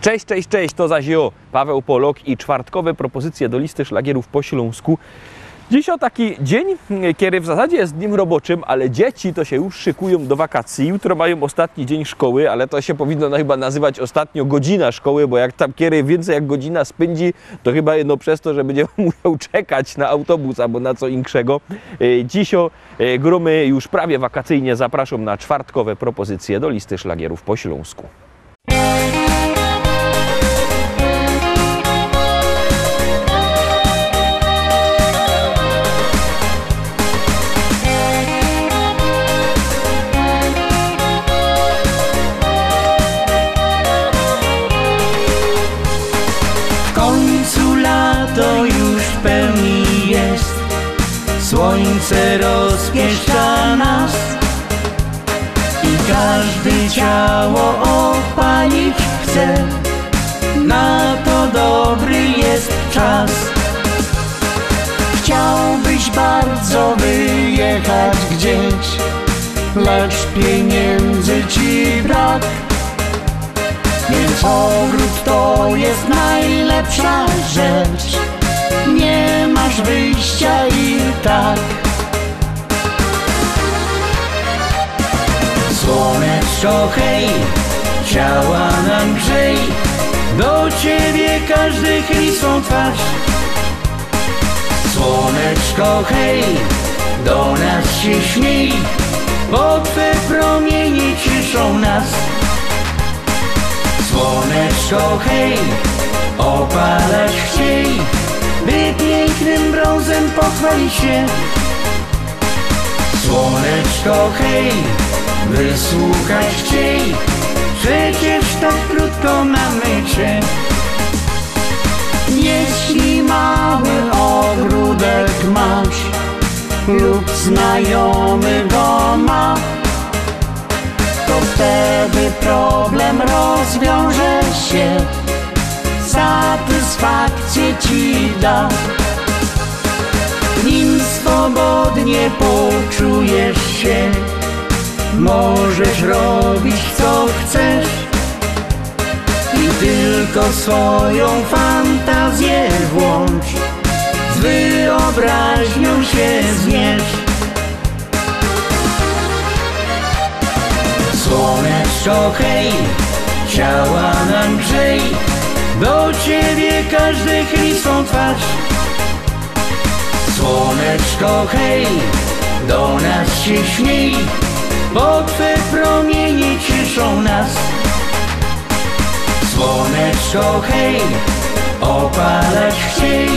Cześć, cześć, cześć, to zaś ja, Paweł Polok i czwartkowe propozycje do listy szlagierów po śląsku. Dziś o taki dzień, kiedy w zasadzie jest dniem roboczym, ale dzieci to się już szykują do wakacji. Jutro mają ostatni dzień szkoły, ale to się powinno chyba nazywać ostatnio godzina szkoły, bo jak tam kiedy więcej jak godzina spędzi, to chyba jedno przez to, że będzie musiał czekać na autobus albo na co innego. Dziś gromy już prawie wakacyjnie zapraszam na czwartkowe propozycje do listy szlagierów po śląsku. To już w pełni jest, słońce rozpieszcza nas i każdy ciało opalić chce. Na to dobry jest czas. Chciałbyś bardzo wyjechać gdzieś, lecz pieniędzy ci brak. Więc ogród to jest najlepsza rzecz, nie masz wyjścia i tak. Słoneczko hej, ciała nam grzej, do ciebie każdy chyli swą twarz. Słoneczko hej, do nas się śmiej, bo twe promienie cieszą nas. Słoneczko hej, opalać chciej, by pięknym brązem pochwalić się. Słoneczko hej, wysłuchać chciej, przecież tak krótko mamy cię. Jeśli mały ogródek masz lub znajomy go ma, to wtedy problem rozwiąże się, satysfakcję ci da. W nim swobodnie poczujesz się, możesz robić co chcesz i tylko swoją fantazję włącz, z wyobraźnią się zmierz. Słoneczko hej, ciała nam grzej, do ciebie każdy chyli swą twarz. Słoneczko hej, do nas się śmiej, bo twe promienie cieszą nas. Słoneczko hej, opalać chciej,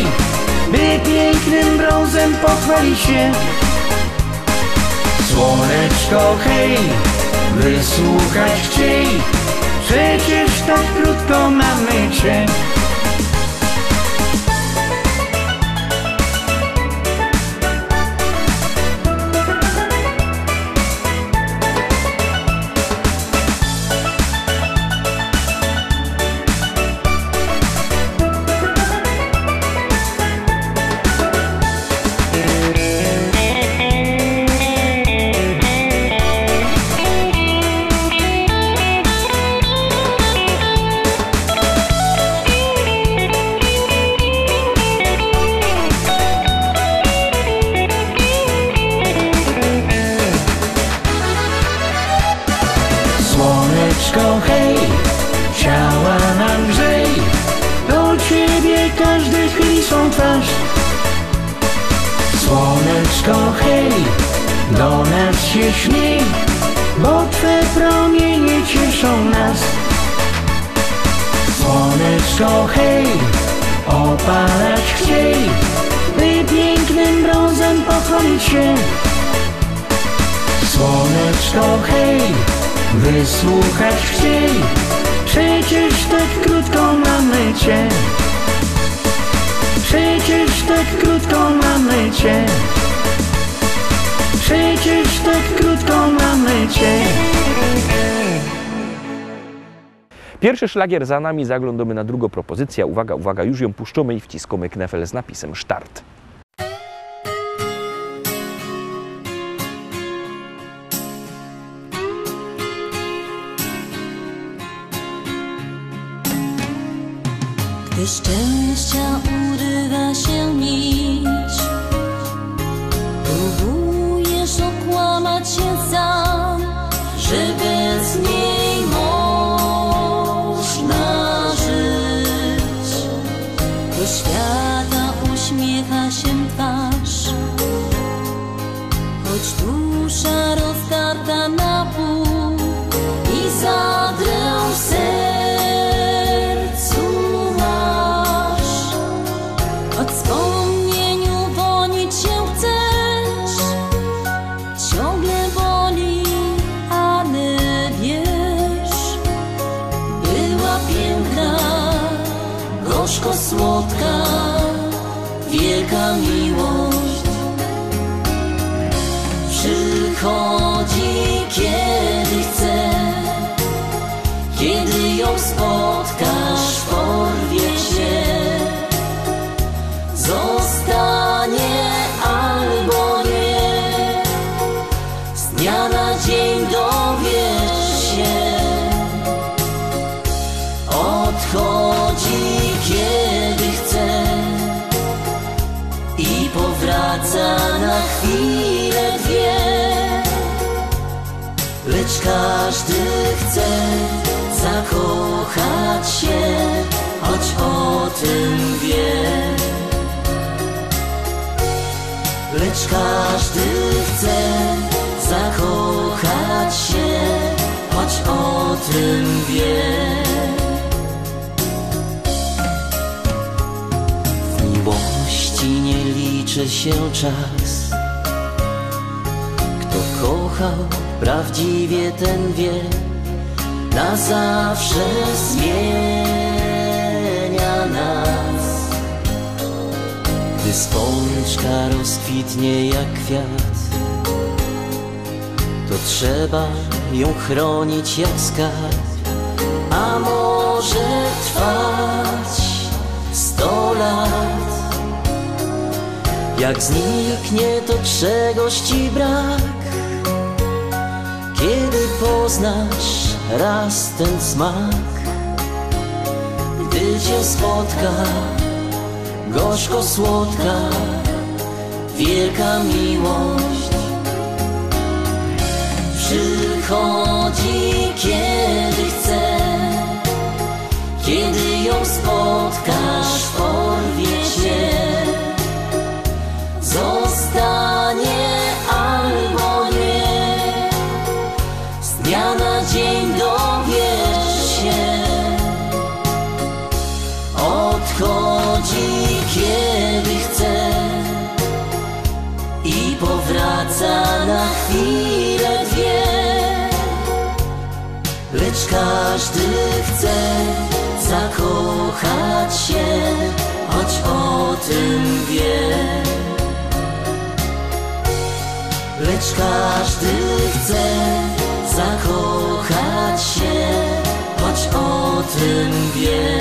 by pięknym brązem pochwalić się. Słoneczko hej, wysłuchać chciej, przecież tak krótko mamy cię. Słoneczko hej, ciała nam grzej, do ciebie każdy chyli swą twarz. Słoneczko hej, do nas się śmiej, bo twe promienie cieszą nas. Słoneczko hej, opalać chciej, by pięknym brązem pochwalić się. Słoneczko hej, wysłuchać chciej, przecież tak krótko mamy cię. Przecież tak krótko mamy cię. Przecież tak krótko mamy cię. Pierwszy szlagier za nami, zaglądamy na drugą propozycję. Uwaga, uwaga, już ją puszczamy i wciskamy knefel z napisem Start. Gdy szczęścia urywa się nić, próbujesz okłamać się sam, że bez niej można żyć. Do świata uśmiecha się twarz, choć dusza rozdarta na pół i zadrę w sercu masz. Od wspomnieniu wonić się chcesz, ciągle boli, ale wiesz, była piękna, gorzko słodka, wielka miłość. Przychodzi kiedy chce, kiedy ją spotkasz, porwie cię. Zostanie albo nie, z dnia na dzień dowiesz się. Odchodzi kiedy chce i powraca na chwilę dwie, lecz każdy chce zakochać się, choć o tym wie. Lecz każdy chce zakochać się, choć o tym wie. W miłości nie liczy się czas. Kto kochał prawdziwie, ten wie, na zawsze zmienia nas. Gdy spączka rozkwitnie jak kwiat, to trzeba ją chronić jak skarb, a może trwać 100 lat. Jak zniknie, to czegoś ci brak, kiedy poznasz raz ten smak. Gdy cię spotka gorzko słodka, wielka miłość. Przychodzi kiedy chce, kiedy ją spotkasz, porwie cię. Zostanie albo nie, z dnia na dzień dowiesz się. Odchodzi kiedy chce i powraca na chwilę dwie, lecz każdy chce zakochać się, choć o tym wie. Lecz każdy chce zakochać się, choć o tym wie.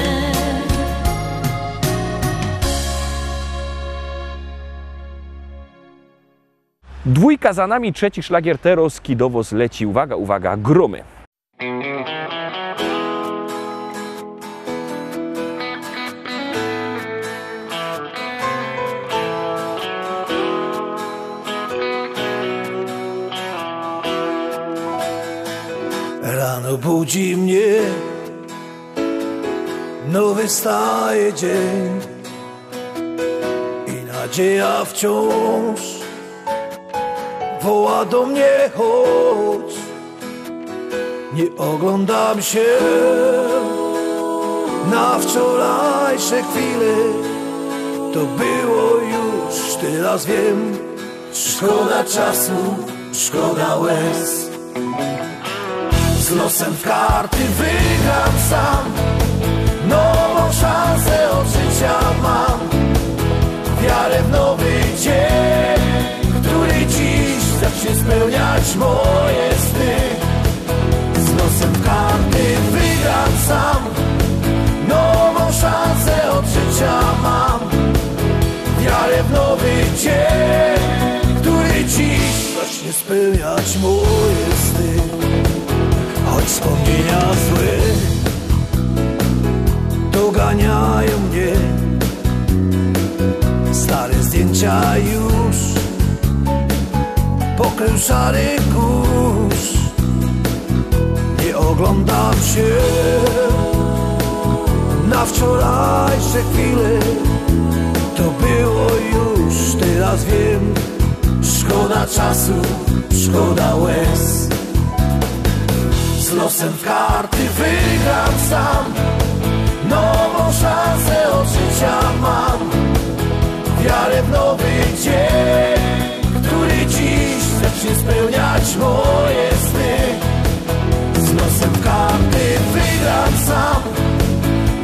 Dwójka za nami, trzeci szlagier teraz Kidowoz leci. Uwaga, uwaga, gromy. Rano budzi mnie nowy staje dzień i nadzieja wciąż woła do mnie, chodź. Nie oglądam się na wczorajsze chwile, to było już, teraz wiem. Szkoda czasu, szkoda łez. Z losem w karty wygram sam, nową szansę od życia mam. Wiarę w nowy dzień, który dziś zacznie spełniać moje sny. Z losem w karty wygram sam, spełniać moje sny. Choć wspomnienia złe doganiają mnie, stare zdjęcia już pokrył szary kurz. Nie oglądam się na wczorajsze chwile, to było już, teraz wiem. Szkoda czasu, szkoda łez. Z losem w karty wygram sam, nową szansę od życia mam. Wiarę w nowy dzień, który dziś zacznie spełniać moje sny. Z losem w karty wygram sam,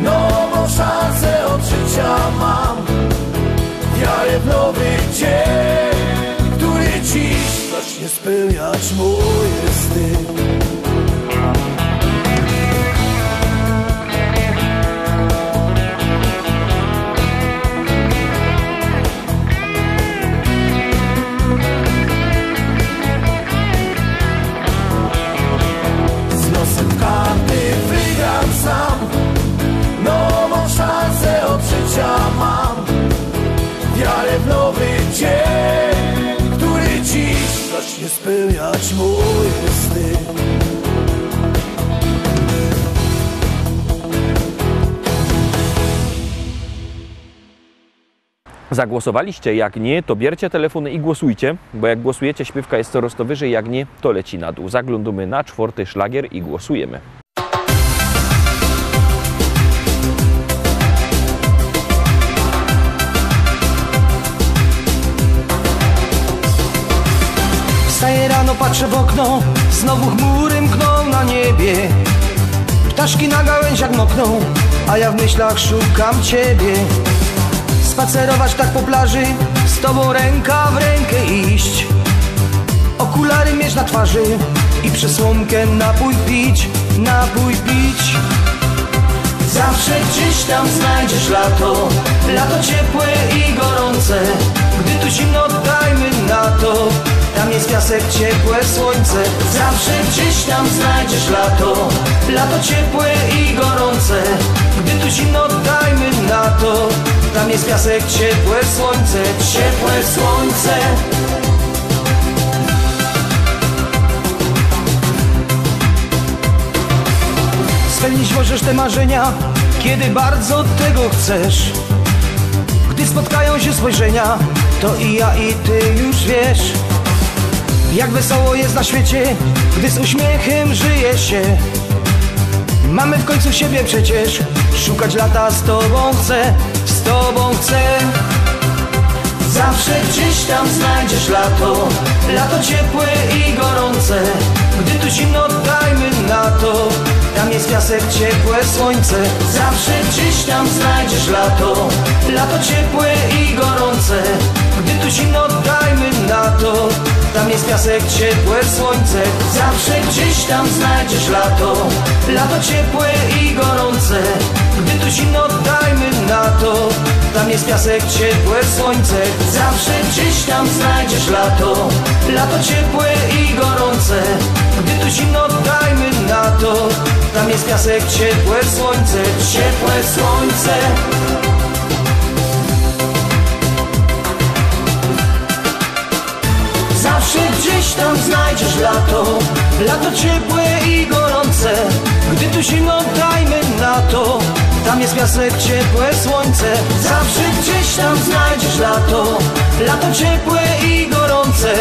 nową szansę od życia mam. Wiarę w nowy dzień, który dziś zacznie spełniać moje sny. Z losem karty wygram sam, nową szansę od życia mam. Wiarę w nowy dzień, który dziś zacznie spełniać moje sny. Zagłosowaliście? Jak nie, to bierzcie telefony i głosujcie, bo jak głosujecie, śpiewka jest coraz to wyżej, jak nie, to leci na dół. Zaglądamy na 4. szlagier i głosujemy. Wstaję rano, patrzę w okno, znowu chmury mkną na niebie. Ptaszki na gałęziach mokną, a ja w myślach szukam ciebie. Spacerować tak po plaży, z tobą ręka w rękę iść. Okulary mieć na twarzy i przez słomkę napój pić, napój pić. Zawsze gdzieś tam znajdziesz lato, lato ciepłe i gorące. Gdy tu zimno, dajmy na to, tam jest piasek, ciepłe słońce. Zawsze gdzieś tam znajdziesz lato, lato ciepłe i gorące. Gdy tu zimno, dajmy na to, tam jest piasek, ciepłe słońce, ciepłe słońce. Spełnić możesz te marzenia, kiedy bardzo tego chcesz. Gdy spotkają się spojrzenia, to i ja i ty już wiesz. Jak wesoło jest na świecie, gdy z uśmiechem żyje się. Mamy w końcu siebie przecież, szukać lata z tobą chcę, z tobą chcę. Zawsze gdzieś tam znajdziesz lato, lato ciepłe i gorące. Gdy tu zimno, dajmy na to, tam jest piasek, ciepłe słońce. Zawsze gdzieś tam znajdziesz lato, lato ciepłe i gorące. Gdy tu zimno, dajmy na to, tam jest piasek, ciepłe słońce. Zawsze gdzieś tam znajdziesz lato, lato ciepłe i gorące. Gdy tu zimno, dajmy na to, tam jest piasek, ciepłe słońce. Zawsze gdzieś tam znajdziesz lato, lato ciepłe i gorące. Gdy tu zimno, dajmy na to, tam jest piasek, ciepłe słońce, ciepłe słońce. Zawsze gdzieś tam znajdziesz lato, lato ciepłe i gorące. Gdy tu zimno, dajmy na to, tam jest piasek, ciepłe słońce. Zawsze gdzieś tam znajdziesz lato, lato ciepłe i gorące.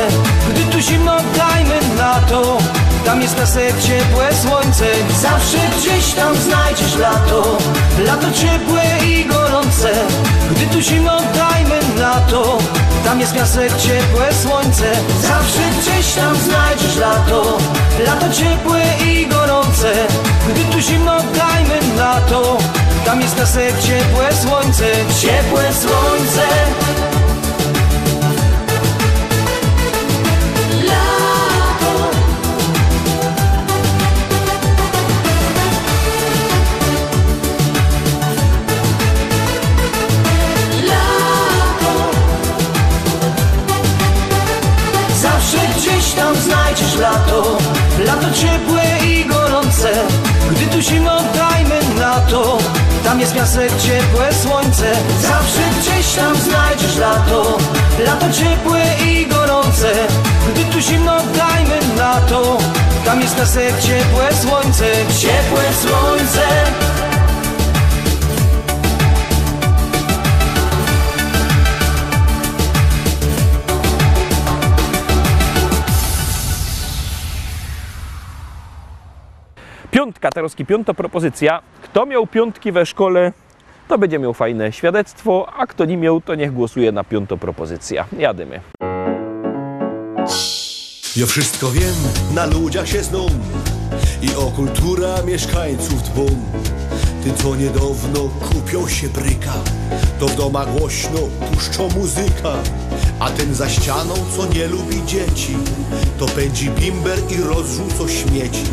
Gdy tu zimno, dajmy na to, tam jest piasek, ciepłe słońce. Zawsze gdzieś tam znajdziesz lato, lato ciepłe i gorące. Gdy tu zimno, dajmy na to, tam jest piasek, ciepłe słońce. Zawsze gdzieś tam znajdziesz lato, lato ciepłe i gorące. Gdy tu zimno, dajmy na to, tam jest piasek, ciepłe słońce, ciepłe słońce. jest piasek, ciepłe słońce. Zawsze gdzieś tam znajdziesz lato, lato ciepłe i gorące. Gdy tu zimno, dajmy na to. Tam jest piasek, ciepłe słońce, ciepłe słońce. Piątka, Taroski, piąta propozycja. Kto miał piątki we szkole, to będzie miał fajne świadectwo, a kto nie miał, to niech głosuje na piątą propozycję. Jadymy. Ja wszystko wiem, na ludziach się znam i o kultura mieszkańców dbam. Ty co niedawno kupią się bryka, to w domach głośno puszczą muzyka. A ten za ścianą, co nie lubi dzieci, to pędzi bimber i rozrzuca śmieci.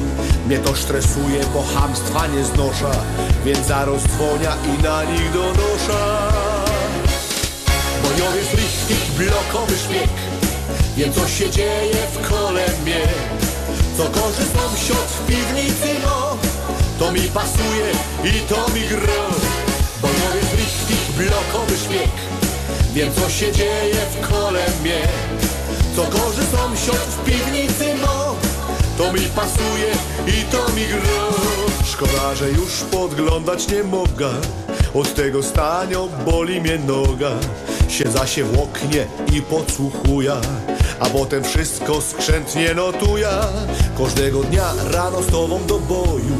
Mnie to stresuje, bo chamstwa nie znosza, więc zaraz dzwonia i na nich donosza. Bojowy z lichtich blokowy szpieg, wiem co się dzieje w kole mnie. Co korzy sąsiad w piwnicy, no to mi pasuje i to mi gra. Bojowy z lichtich blokowy szpieg, wiem co się dzieje w kole mnie. Co korzy sąsiad w piwnicy, no to mi pasuje i to mi gra. Szkoda, że już podglądać nie mogę, od tego stania boli mnie noga. Siedza się w oknie i podsłuchuję, a potem wszystko skrzętnie notuję. Każdego dnia rano z tobą do boju,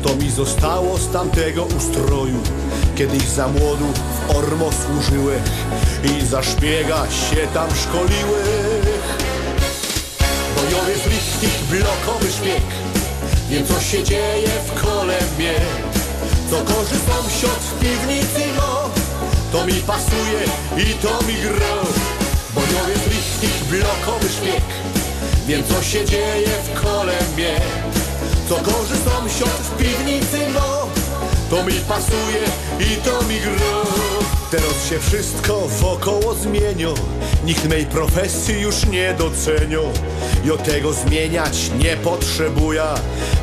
to mi zostało z tamtego ustroju. Kiedyś za młodu w Ormo służyłech i za szpiega się tam szkoliłech. Bojowy z lichtich blokowy szpieg, wiem co się dzieje w kole mnie. Co korzy sąsiad w piwnicy, no to mi pasuje i to mi gra. Bojowy z lichtich blokowy szpieg, wiem co się dzieje w kole mnie. Co korzy sąsiad w piwnicy, no to mi pasuje i to mi gra. Teraz się wszystko wokoło zmienią, nikt mej profesji już nie docenią. Ja tego zmieniać nie potrzebuję,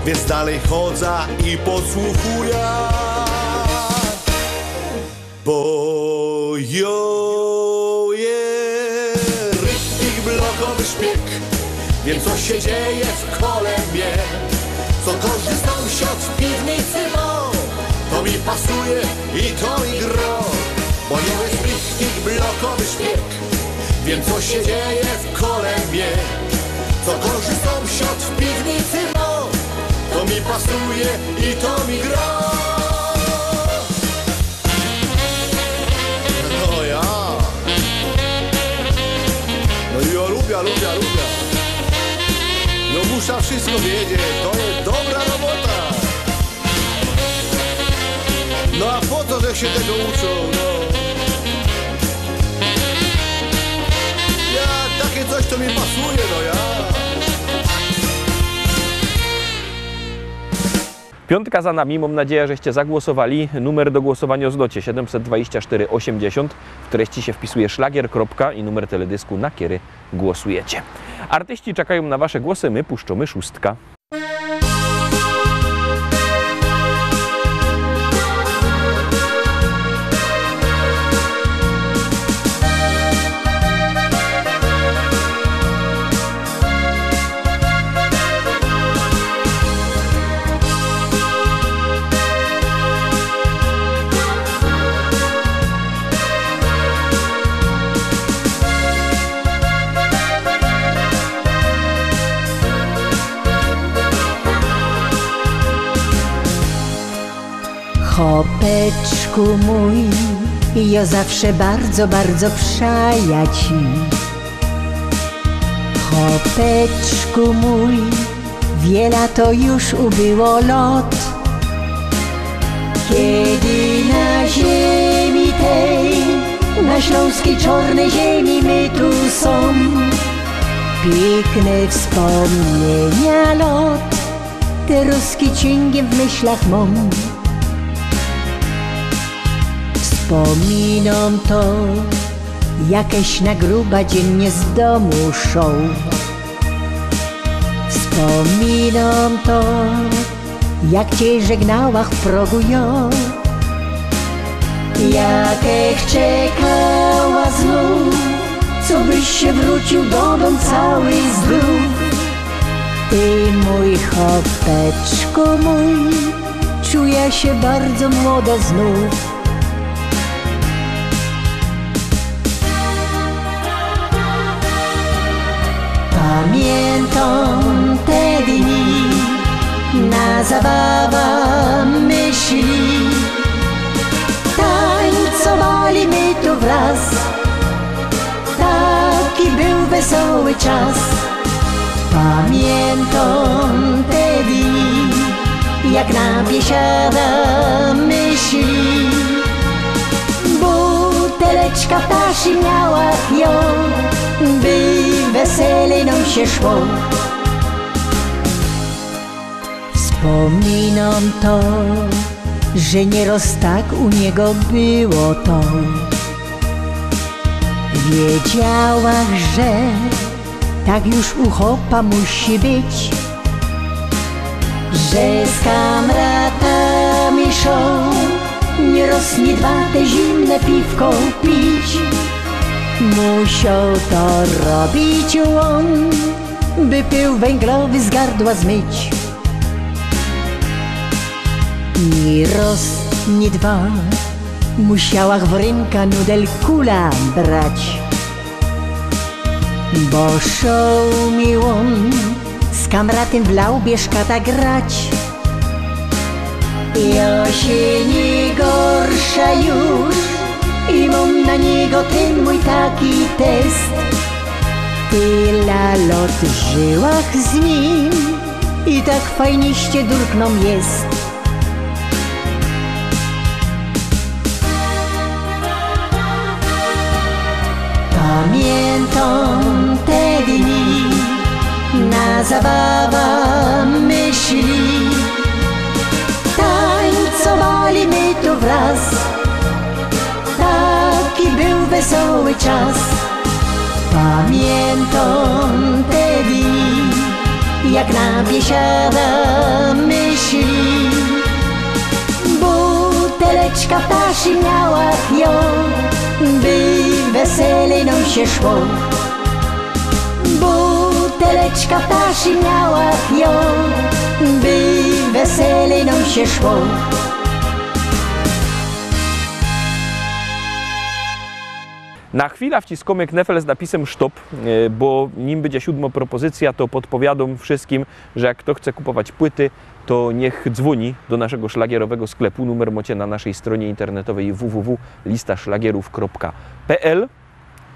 więc dalej chodzę i podsłuchuję. Bo jo jest lichtich blokowy szpieg, wiem co się dzieje w kole mnie. Co korzy sąsiad w piwnicy, no to mi pasuje i to mi gra. Bo nie jest lichtich blokowy szpieg, wiem co się dzieje w kole mnie. Co korzy sąsiad w piwnicy, no to mi pasuje i to mi gra. No ja. No i ja lubię. No muszę wszystko wiedzieć, to jest dobra robota. No a po co, że się tego uczą, no? Ja, takie coś to mi pasuje, no ja. Piątka za nami, mam nadzieję, żeście zagłosowali. Numer do głosowania o zlocie 724 80. W treści się wpisuje szlagier. I numer teledysku, na który głosujecie. Artyści czekają na wasze głosy, my puszczamy szóstka. Chłopeczku mój, ja zawsze bardzo, bardzo przaja ci. Chłopeczku mój, wiele to już ubyło lot, kiedy na ziemi tej, na śląskiej czarnej ziemi my tu są. Piękne wspomnienia lot, te ruskie cięgiem w myślach mam. Wspominam to, jakieś na gruba dziennie z domu szą. Wspominam to, jak cię żegnała w progu ja. Jakech czekała znów, co byś się wrócił do domu cały zdrów. Ty mój chłopeczku mój, czuję się bardzo młoda znów. Pamiętam te dni, na zabawa myśli. Tańcowali my tu wraz, taki był wesoły czas. Pamiętam te dni, jak na biesiada myśli. Buteleczka ptasi miała ją, by wesele nam się szło. Wspominam to, że nieraz tak u niego było to. Wiedziałam, że tak już u chłopa musi być, że z kamratami szą, nieraz nie dwa te zimne piwko pić. Musiał to robić on, by pył węglowy z gardła zmyć. Ni raz, ni dwa, musiała w ręka nudel kula brać. Bo szał mi on z kamratem w Laubieżkata grać. Ja się nie gorsza już i mam na niego ten mój taki test. Tyle lat żyłach z nim i tak fajniście durkną jest. Pamiętam te dni, na zabawa myśli. Tańcowali my tu wraz, taki był wesoły czas. Pamiętam te dni, jak na biesiada myśli. Buteleczka ptasi miała ją, by wesele nam się szło. Buteleczka ptasi miała ją, by wesele nam się szło. Na chwilę wciskamy knefel z napisem stop, bo nim będzie 7. propozycja, to podpowiadam wszystkim, że jak kto chce kupować płyty, to niech dzwoni do naszego szlagierowego sklepu. Numer macie na naszej stronie internetowej www.listaszlagierów.pl.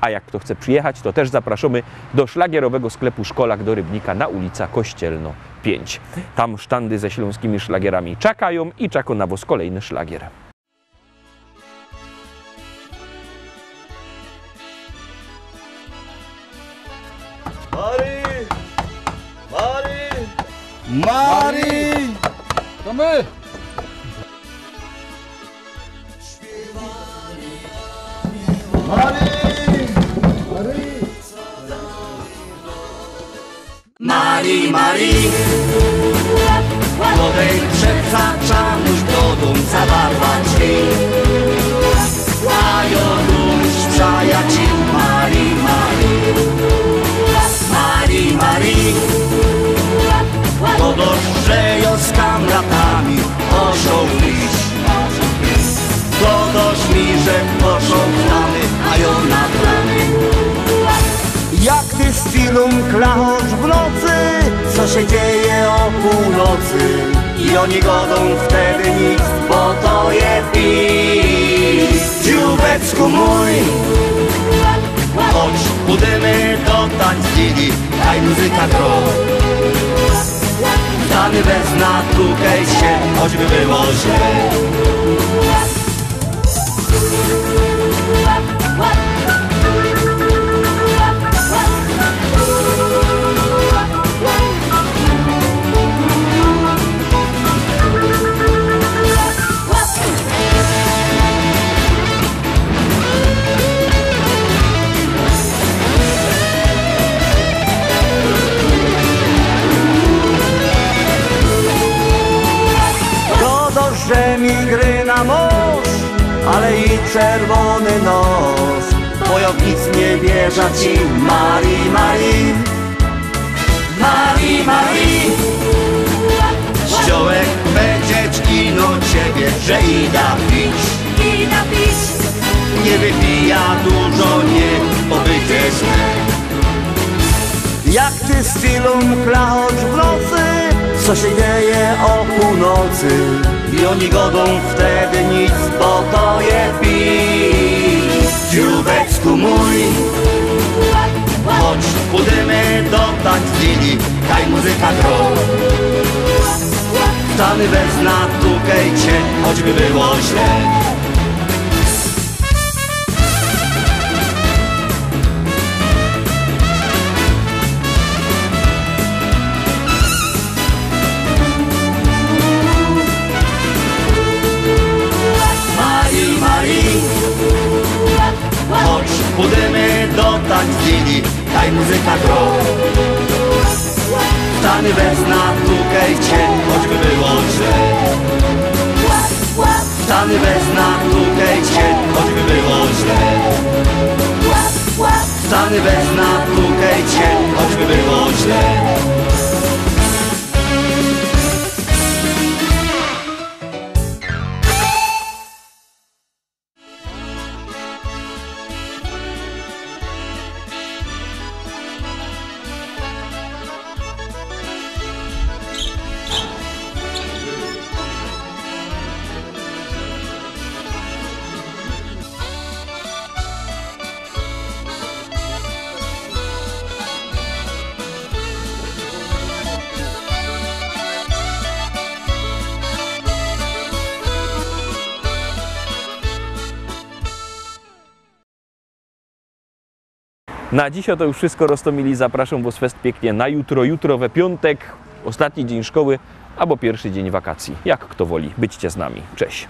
A jak kto chce przyjechać, to też zapraszamy do szlagierowego sklepu Szkolak do Rybnika na ulica Kościelno 5. Tam sztandy ze śląskimi szlagierami czekają i czeka na was kolejny szlagier. Mari! To my! Mari, Mari, młodej przepraszam już do dumca barwa drzwi. A już przyjaciół Mari, Mari, Mari, Mari. To dość, że ją z kamratami poszą iść. To dość mi, że poszą plany, a ją na plany. Jak ty z Tilum klachosz w nocy, co się dzieje o północy? I oni godą wtedy nic, bo to je pić. Dziubecku mój, chodź, pójdziemy do tańcili, daj muzyka gro. Dany bez natukaj się, choćby było źle. Że mi gry na mąż, ale ale i czerwony nos. Wojownic nie wierza ci, Marii, Marii. Marii, Marii. Ściołek będzie ino ciebie, że ida pić. Nie wypija dużo, nie pobycie źle. Jak ty stylu mklacz w nocy, co się dzieje o północy? I oni godą wtedy nic, bo to je pić. Dziubecku mój, chodź pójdziemy do tańcili, kaj muzyka gro. Stany bez natukejcie, choćby było źle. Marii, Marii, chodź pójdziemy do tańcili, kaj muzyka gro. Stany bez natukejcie, choćby było źle. Stany bez natukejcie, choćby było źle. Stany bez natukejcie, choćby było źle. Na dziś to już wszystko, Rostomili. Zapraszam Was fest pięknie na jutro. Jutro we piątek, ostatni dzień szkoły albo pierwszy dzień wakacji. Jak kto woli. Byćcie z nami. Cześć.